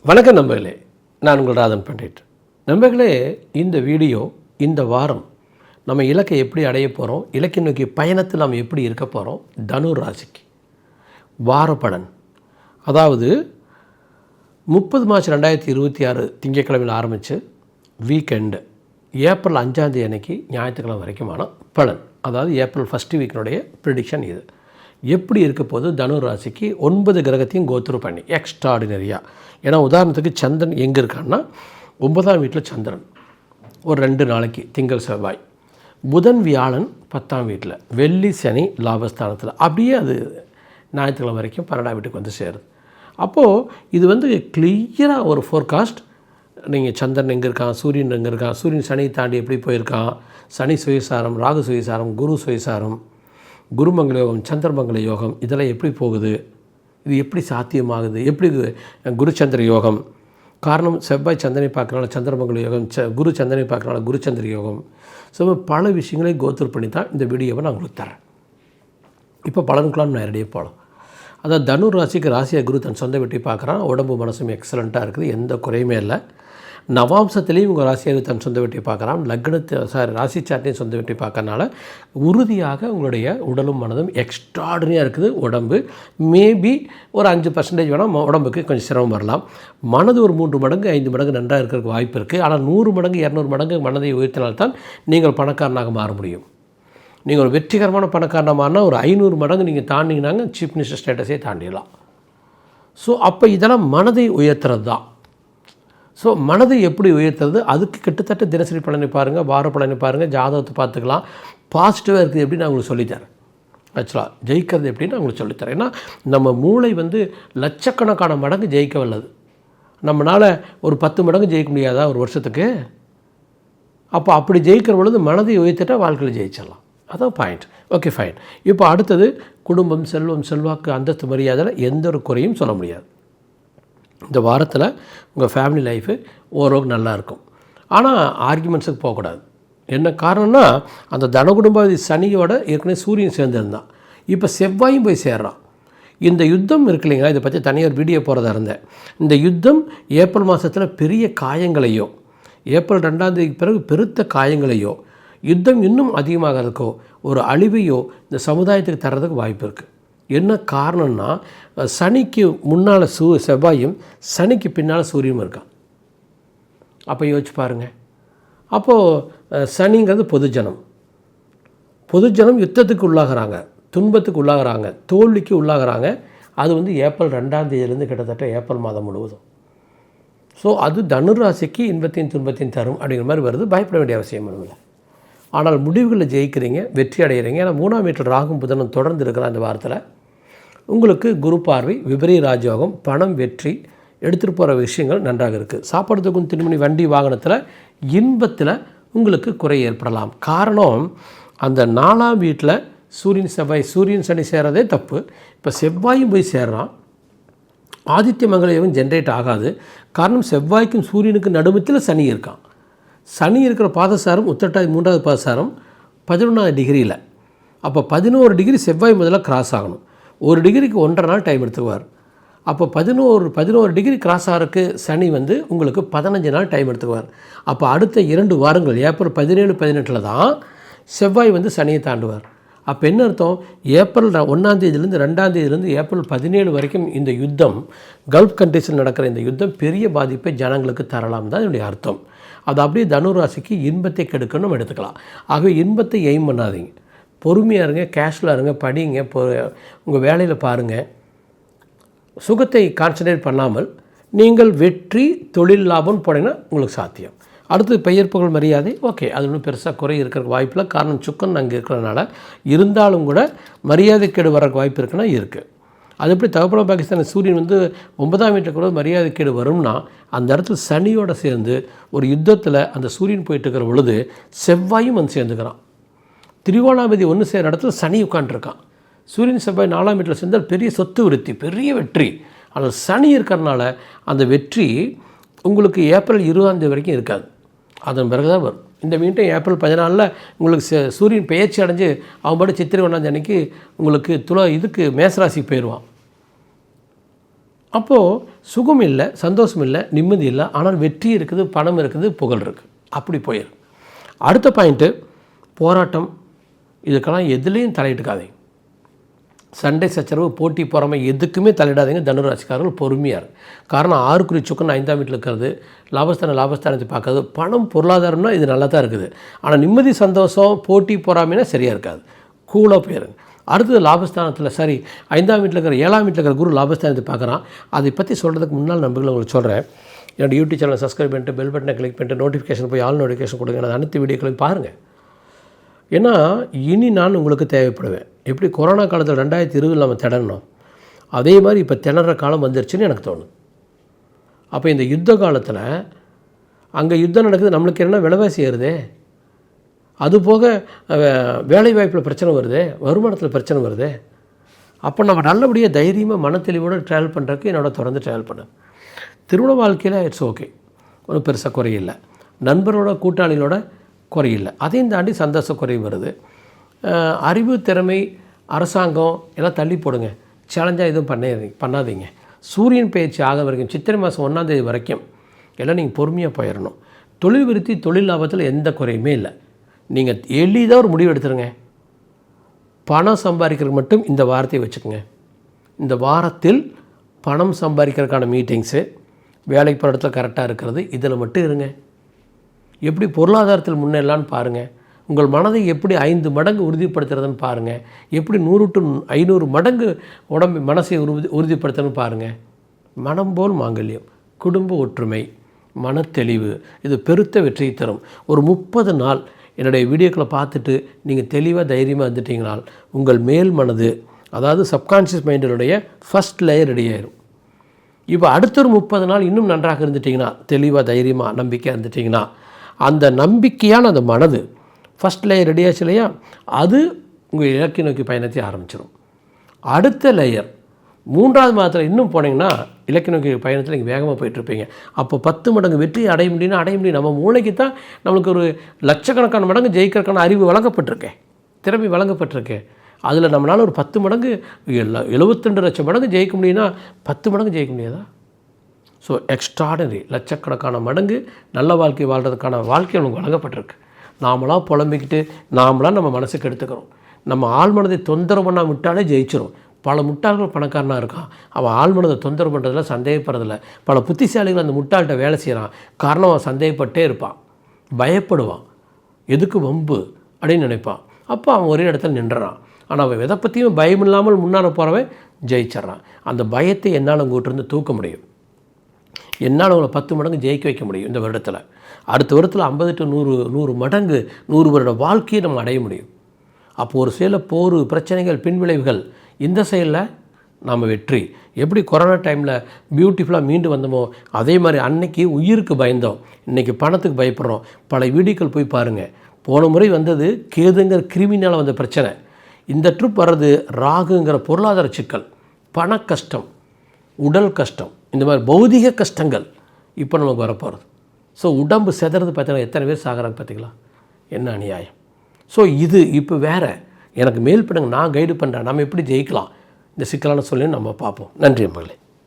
வணக்கம் நண்பர்களே, நான் உங்கள் ராதன் பண்டிட். நண்பர்களே, இந்த வீடியோ இந்த வாரம் நம்ம இலக்கை எப்படி அடைய போகிறோம், இலக்கை நோக்கி பயணத்தில் நாம் எப்படி இருக்க போகிறோம், தனுர் ராசிக்கு வாரப்பலன். அதாவது 30 மார்ச் 2026 திங்கட்கிழமையில் ஆரம்பித்து வீக்கெண்டு ஏப்ரல் 5 அன்னைக்கு ஞாயிற்றுக்கிழமை வரைக்குமான பலன். அதாவது ஏப்ரல் ஃபஸ்ட்டு வீக்கினுடைய ப்ரிடிக்ஷன் இது. எப்படி இருக்க போது தனுர் ராசிக்கு 9 கிரகத்தையும் கோத்ரூ பண்ணி எக்ஸ்ட்ராடினரியாக. ஏன்னா உதாரணத்துக்கு சந்திரன் எங்கே இருக்கான்னா 9ஆம் வீட்டில் சந்திரன் ஒரு 2 நாளைக்கு, திங்கள் செவ்வாய், புதன் வியாழன் 10ஆம் வீட்டில், வெள்ளி சனி லாபஸ்தானத்தில், அப்படியே அது ஞாயிற்றுக்கிழமை வரைக்கும் 12ஆம் வீட்டுக்கு வந்து சேருது. அப்போது இது கிளியராக ஒரு ஃபோர்காஸ்ட். நீங்கள் சந்திரன் எங்கே இருக்கான், சூரியன் எங்கே இருக்கான், சூரியன் சனி தாண்டி எப்படி போயிருக்கான், சனி சுயசாரம், ராகு சுயசாரம், குரு சுயசாரம், குருமங்கள யோகம், சந்திரமங்கல யோகம், இதெல்லாம் எப்படி போகுது, இது எப்படி சாத்தியமாகுது, எப்படி குருச்சந்திர யோகம், காரணம் செவ்வாய் சந்திரனை பார்க்கறனால சந்திரமங்கல யோகம், குரு சந்திரனை பார்க்கறனால குருச்சந்திர யோகம். ஸோ பல விஷயங்களை கோத்ரூ பண்ணி தான் இந்த வீடியோவை நான் உங்களுக்கு தரேன். இப்போ பலனுக்கெல்லாம் நேரடியாக போகலாம். அதாவது தனுர் ராசிக்கு ராசியாக குரு தன் சொந்த வீட்டை பார்க்குறான். உடம்பு மனசும் எக்ஸலண்ட்டாக இருக்குது, எந்த குறையுமே இல்லை. நவாம்சத்துலேயும் உங்கள் ராசியாக தன் சொந்த வீட்டை பார்க்குறான். ராசி சார்ட்டையும் சொந்த வீட்டை பார்க்கறனால உறுதியாக உங்களுடைய உடலும் மனதும் எக்ஸ்ட்ராடனியாக இருக்குது. உடம்பு மேபி ஒரு 5% வேணால் உடம்புக்கு கொஞ்சம் சிரமம் வரலாம். மனது ஒரு 3 மடங்கு 5 மடங்கு நன்றாக இருக்கிறதுக்கு வாய்ப்பு இருக்குது. ஆனால் 100 மடங்கு 200 மடங்கு மனதை உயர்த்தினால்தான் நீங்கள் பணக்காரனாக மாற முடியும். நீங்கள் ஒரு வெற்றிகரமான பணக்காரனாக மாறினா ஒரு 500 மடங்கு நீங்கள் தாண்டிங்கனாங்க சீஃப் மினிஸ்டர் ஸ்டேட்டஸே தாண்டிடலாம். ஸோ அப்போ இதெல்லாம் மனதை உயர்த்துறது தான். ஸோ மனதை எப்படி உயர்த்துறது, அதுக்கு கிட்டத்தட்ட தினசரி பலனை பாருங்கள், வார பலனை பாருங்கள், ஜாதகத்தை பார்த்துக்கலாம். பாசிட்டிவாக இருக்குது எப்படின்னு நான் உங்களுக்கு சொல்லித்தரேன். ஆக்சுவலாக ஜெயிக்கிறது எப்படின்னு நான் உங்களுக்கு சொல்லித்தரேன். ஏன்னா நம்ம மூளை லட்சக்கணக்கான மடங்கு ஜெயிக்க வல்லது. நம்மளால் ஒரு 10 மடங்கு ஜெயிக்க முடியாதா ஒரு வருஷத்துக்கு? அப்போ அப்படி ஜெயிக்கிற பொழுது மனதை உயர்த்திட்டால் வாழ்க்கையில் ஜெயிச்சிடலாம். அதான் பாயிண்ட். Okay, fine. இப்போ அடுத்தது குடும்பம், செல்வம், செல்வாக்கு, அந்தஸ்து, மரியாதையில் எந்த ஒரு குறையும் சொல்ல முடியாது. இந்த வாரத்தில் உங்கள் ஃபேமிலி லைஃபு ஓரளவுக்கு நல்லாயிருக்கும். ஆனால் ஆர்கியூமெண்ட்ஸுக்கு போகக்கூடாது. என்ன காரணம்னா, அந்த தனகுடும்பாதி சனியோட ஏற்கனவே சூரியன் சேர்ந்துருந்தான். இப்போ செவ்வாயும் போய் சேர்றான். இந்த யுத்தம் இருக்கு இல்லைங்களா, இதை பற்றி தனியாக ஒரு வீடியோ போகிறதா இருந்தேன். இந்த யுத்தம் ஏப்ரல் மாதத்தில் பெரிய காயங்களையோ, ஏப்ரல் 2ஆம் தேதிக்கு பிறகு பெருத்த காயங்களையோ, யுத்தம் இன்னும் அதிகமாகிறதுக்கோ, ஒரு அழிவையோ இந்த சமுதாயத்துக்கு தர்றதுக்கு வாய்ப்பு இருக்குது. என்ன காரணம்னா, சனிக்கு முன்னால் செவ்வாயும் சனிக்கு பின்னால் சூரியனும் இருக்கான். அப்போ யோசிச்சு பாருங்கள். அப்போது சனிங்கிறது பொதுஜனம். பொதுஜனம் யுத்தத்துக்கு உள்ளாகிறாங்க, துன்பத்துக்கு உள்ளாகிறாங்க, தோல்விக்கு உள்ளாகிறாங்க. அது ஏப்ரல் 2ஆம் தேதியிலேருந்து கிட்டத்தட்ட ஏப்ரல் மாதம் முழுவதும். ஸோ அது தனுர் ராசிக்கு இன்பத்தையும் துன்பத்தையும் தரும் அப்படிங்கிற மாதிரி வருது. பயப்பட வேண்டிய அவசியம் இல்லை. ஆனால் முடிவுகளில் ஜெயிக்கிறீங்க, வெற்றி அடைகிறீங்க. ஏன்னா 3ஆம் வீட்டில் ராகும் புதனும் தொடர்ந்து இருக்கிறான். இந்த வாரத்தில் உங்களுக்கு குரு பார்வை, விபரீத ராஜயோகம், பணம், வெற்றி, எடுத்துகிட்டு போகிற விஷயங்கள் நன்றாக இருக்குது. சாப்பிட்றதுக்கும் திருமணி, வண்டி, வாகனத்தில், இன்பத்தில் உங்களுக்கு குறை ஏற்படலாம். காரணம், அந்த 4ஆம் வீட்டில் சூரியன் செவ்வாய், சூரியன் சனி சேர்றதே தப்பு. இப்போ செவ்வாயும் போய் சேர்றான். ஆதித்ய மங்கலம் ஜென்ரேட் ஆகாது. காரணம், செவ்வாய்க்கும் சூரியனுக்கு நடுமத்தில் சனி இருக்கான். சனி இருக்கிற பாதசாரம் உத்திரட்டாதி 3வது பாதசாரம் 11 டிகிரியில். அப்போ 11 டிகிரி செவ்வாய் முதல்ல கிராஸ் ஆகணும். 1 டிகிரிக்கு 1.5 நாள் டைம் எடுத்துக்குவார். அப்போ 11 டிகிரி கிராஸ் ஆகிறதுக்கு சனி உங்களுக்கு 15 நாள் டைம் எடுத்துக்குவார். அப்போ அடுத்த 2 வாரங்கள் ஏப்ரல் 17, 18 தான் செவ்வாய் சனியை தாண்டுவார். அப்போ என்ன அர்த்தம், ஏப்ரல் 1ஆம் தேதியிலேருந்து 2ஆம் தேதியிலேருந்து ஏப்ரல் 17 வரைக்கும் இந்த யுத்தம், கல்ஃப் கண்ட்ரீஸில் நடக்கிற இந்த யுத்தம் பெரிய பாதிப்பை ஜனங்களுக்கு தரலாம் தான் என்னுடைய அர்த்தம். அது அப்படியே தனுர் ராசிக்கு இன்பத்தை கெடுக்கணும் எடுத்துக்கலாம். ஆகவே இன்பத்தை எய்ம் பண்ணாதீங்க, பொறுமையாக இருங்க, கேஷுவலாக இருங்க, படிங்க, உங்கள் வேலையில் பாருங்கள். சுகத்தை கான்சன்ட்ரேட் பண்ணாமல் நீங்கள் வெற்றி, தொழில் லாபம் போனீங்கன்னா உங்களுக்கு சாத்தியம். அடுத்து பெயர் புகழ் மரியாதை, ஓகே, அது ஒன்றும் பெருசாக குறை இருக்கிறக்கு வாய்ப்பில்லை. காரணம், சுக்கன் அங்கே இருக்கிறதுனால. இருந்தாலும் கூட மரியாதை கேடு வர்றக்கு வாய்ப்பு இருக்குன்னா இருக்குது. அது எப்படி தகப்பன பாகிஸ்தான் சூரியன் 9ஆம் வீட்டில் கூட மரியாதை கேடு வரும்னா, அந்த இடத்துல சனியோடு சேர்ந்து ஒரு யுத்தத்தில் அந்த சூரியன் போயிட்டு இருக்கிற பொழுது செவ்வாயும் சேர்ந்துக்கிறான். திரிகோணாபதி ஒன்று சேர்கிற இடத்துல சனி உட்காண்ட்ருக்கான். சூரியன் செவ்வாய் 4ஆம் வீட்டில் சேர்ந்தால் பெரிய சொத்து விருத்தி, பெரிய வெற்றி. ஆனால் சனி இருக்கிறனால அந்த வெற்றி உங்களுக்கு ஏப்ரல் 20ஆம் தேதி வரைக்கும் இருக்காது. அதன் பிறகு தான் வரும். இந்த மீண்டும் ஏப்ரல் 14 உங்களுக்கு சூரியன் பெயர்ச்சி அடைஞ்சு அவன் பாட்டு சித்திரை 1ஆம் தேதி அன்றைக்கி உங்களுக்கு மேசராசிக்கு போயிடுவான். அப்போது சுகம் இல்லை, சந்தோஷம் இல்லை, நிம்மதி இல்லை. ஆனால் வெற்றி இருக்குது, பணம் இருக்குது, புகழ் இருக்குது. அப்படி போயிடும். அடுத்த பாயிண்ட்டு போராட்டம். இதுக்கெல்லாம் எதுலேயும் தலையிட்டுக்காதீங்க. சண்டை சச்சரவு, போட்டி பொறாமை எதுக்குமே தலையிடாதீங்க. தனுராசிக்காரர்கள் பொறுமையாக இருக்கு. காரணம் 6 சுக்கன் 5ஆம் வீட்டில் இருக்கிறது, லாபஸ்தானத்தை பார்க்கறது. பணம் பொருளாதாரம்னா இது நல்லா தான் இருக்குது. ஆனால் நிம்மதி சந்தோஷம் போட்டி பொறாமைனா சரியாக இருக்காது. கூலாக போயிருங்க. அடுத்தது லாபஸ்தானத்தில் 5ஆம் வீட்டில் இருக்கிற 7ஆம் வீட்டில் இருக்கிற குரு லாபஸ்தானத்தை பார்க்குறான். அதை பற்றி சொல்கிறதுக்கு முன்னால் நம்பர்கள் உங்களுக்கு சொல்கிறேன். என்னோடய யூடியூப் சேனலை சப்ஸ்கிரைப் பண்ணிட்டு பெல் பட்டனை கிளிக் பண்ணிட்டு நோட்டிஃபிகேஷன் போய் ஆல் நோட்டிஃபிகேஷன் கொடுங்க. நான் அனைத்து வீடியோக்களையும் பாருங்கள். ஏன்னா இனி நான் உங்களுக்கு தேவைப்படுவேன். எப்படி கொரோனா காலத்தில் 2020 நம்ம திணறணும், அதே மாதிரி இப்போ திணற காலம் வந்துருச்சுன்னு எனக்கு தோணுது. அப்போ இந்த யுத்த காலத்தில் அங்கே யுத்தம் நடக்குது, நம்மளுக்கு என்ன விலைவாசி ஏறுதே, அதுபோக வேலைவாய்ப்பில் பிரச்சனை வருது, வருமானத்தில் பிரச்சனை வருது. அப்போ நம்ம நல்லபடியாக தைரியமாக மனத்தெளிவோடு ட்ராவல் பண்ணுறதுக்கு என்னோட தொடர்ந்து ட்ராவல் பண்ணேன். திருமண வாழ்க்கையில் இட்ஸ் ஓகே, ஒன்றும் பெருசாக குறையில்லை. நண்பரோட கூட்டாளிகளோட குறையில்லை. அதையும் தாண்டி சந்தோஷ குறை வருது. அறிவு, திறமை, அரசாங்கம் எல்லாம் தள்ளி போடுங்க. சேலஞ்சாக எதுவும் பண்ணாதீங்க. சூரியன் பயிற்சி ஆக வரைக்கும் சித்திரை மாதம் 1ஆம் தேதி வரைக்கும் எல்லாம் நீங்கள் பொறுமையாக போயிடணும். தொழில் விருத்தி, தொழில் லாபத்தில் எந்த குறையுமே இல்லை. நீங்கள் எளிதாக ஒரு முடிவு எடுத்துருங்க. பணம் சம்பாதிக்கிறதுக்கு மட்டும் இந்த வாரத்தை வச்சுக்கோங்க. இந்த வாரத்தில் பணம் சம்பாதிக்கிறதுக்கான மீட்டிங்ஸு, வேலைக்கு போகிற இடத்துல கரெக்டாக இருக்கிறது, இதில் மட்டும் இருங்க. எப்படி பொருளாதாரத்தில் முன்னேறலான்னு பாருங்கள். உங்கள் மனதை எப்படி 5 மடங்கு உறுதிப்படுத்துறதுன்னு பாருங்கள். எப்படி 100 to 500 மடங்கு மனசை உறுதிப்படுத்துறதுன்னு பாருங்கள். மனம் போல் மாங்கல்யம், குடும்ப ஒற்றுமை, மனத்தெளிவு, இது பெருத்த வெற்றியை தரும். ஒரு 30 நாள் என்னுடைய வீடியோக்களை பார்த்துட்டு நீங்கள் தெளிவாக தைரியமாக இருந்துட்டீங்கனால் உங்கள் மேல் மனது, அதாவது சப்கான்ஷியஸ் மைண்டினுடைய ஃபஸ்ட் லேயர் ரெடி ஆயிரும். இப்போ அடுத்த ஒரு 30 நாள் இன்னும் நன்றாக இருந்துட்டிங்கன்னா, தெளிவாக தைரியமாக நம்பிக்கையாக இருந்துட்டிங்கன்னா, அந்த நம்பிக்கையான அந்த மனது ஃபஸ்ட் லேயர் ரெடி ஆச்சு இல்லையா, அது உங்கள் இலக்கை நோக்கி பயணத்தை ஆரம்பிச்சிடும். அடுத்த லேயர் 3ஆவது மாதத்தில் இன்னும் போனீங்கன்னா இலக்கை நோக்கி பயணத்தில் நீங்கள் வேகமாக போயிட்டுருப்பீங்க. அப்போ 10 மடங்கு வெற்றி அடைய முடியும். நம்ம மூளைக்கு தான் நம்மளுக்கு ஒரு லட்சக்கணக்கான மடங்கு ஜெயிக்கிறதுக்கான அறிவு வழங்கப்பட்டிருக்கேன், திறமை வழங்கப்பட்டிருக்கேன். அதில் நம்மளால் ஒரு 10 மடங்கு 72 லட்சம் மடங்கு ஜெயிக்க முடியும்னா 10 மடங்கு ஜெயிக்க முடியாதா? ஸோ எக்ஸ்ட்ராடனரி, லட்சக்கணக்கான மடங்கு நல்ல வாழ்க்கை வாழ்கிறதுக்கான வாழ்க்கை நமக்கு வழங்கப்பட்டிருக்கு. நாமளாக புலம்பிக்கிட்டு நாமளாக நம்ம மனசுக்கு எடுத்துக்கிறோம். நம்ம ஆழ்மனதை தொந்தரவு பண்ணால் விட்டாலே ஜெயிச்சிரும். பல முட்டாள்கள் பணக்காரனாக இருக்கான், அவன் ஆழ்மனதை தொந்தரவு பண்ணுறதில்ல, சந்தேகப்படுறதில்ல. பல புத்திசாலிகள் அந்த முட்டாள்கிட்ட வேலை செய்கிறான். காரணம் அவன் சந்தேகப்பட்டே இருப்பான், பயப்படுவான், எதுக்கு வம்பு அப்படின்னு நினைப்பான். அப்போ அவன் ஒரே இடத்துல நின்றுறான். ஆனால் அவன் எதை பற்றியும் பயம் இல்லாமல் முன்னால் போகிறவன் ஜெயிச்சிட்றான். அந்த பயத்தை என்னால் உங்கள்கிட்ட தூக்க முடியும். என்னால் உங்களை 10 மடங்கு ஜெயிக்க வைக்க முடியும் இந்த வருடத்தில். அடுத்த வருடத்தில் 50 to 100 மடங்கு 100 வருட வாழ்க்கையை நம்ம அடைய முடியும். அப்போது ஒரு சில போர், பிரச்சனைகள், பின்விளைவுகள், இந்த செயலில் நாம் வெற்றி. எப்படி கொரோனா டைமில் பியூட்டிஃபுல்லாக மீண்டு வந்தோமோ அதே மாதிரி அன்னைக்கு உயிருக்கு பயந்தோம், இன்றைக்கி பணத்துக்கு பயப்படுறோம். பல வீடியோக்கள் போய் பாருங்கள். போன முறை வந்தது கேதுங்கிற கிருமினால் வந்த பிரச்சனை. இந்த ட்ரிப் வர்றது ராகுங்கிற பொருளாதார சிக்கல், பண கஷ்டம், உடல் கஷ்டம், இந்த மாதிரி பௌதிக கஷ்டங்கள் இப்போ நமக்கு வரப்போகிறது. ஸோ உடம்பு செதறது பார்த்தீங்கன்னா எத்தனை பேர் சாகிறாங்க பார்த்தீங்களா? என்ன அநியாயம். ஸோ இது இப்போ வேறு எனக்கு மேல் படுங்க, நான் கைடு பண்ணுறேன். நம்ம எப்படி ஜெயிக்கலாம் இந்த சிக்கலான சொல்லையும் நம்ம பார்ப்போம். நன்றி மகளே.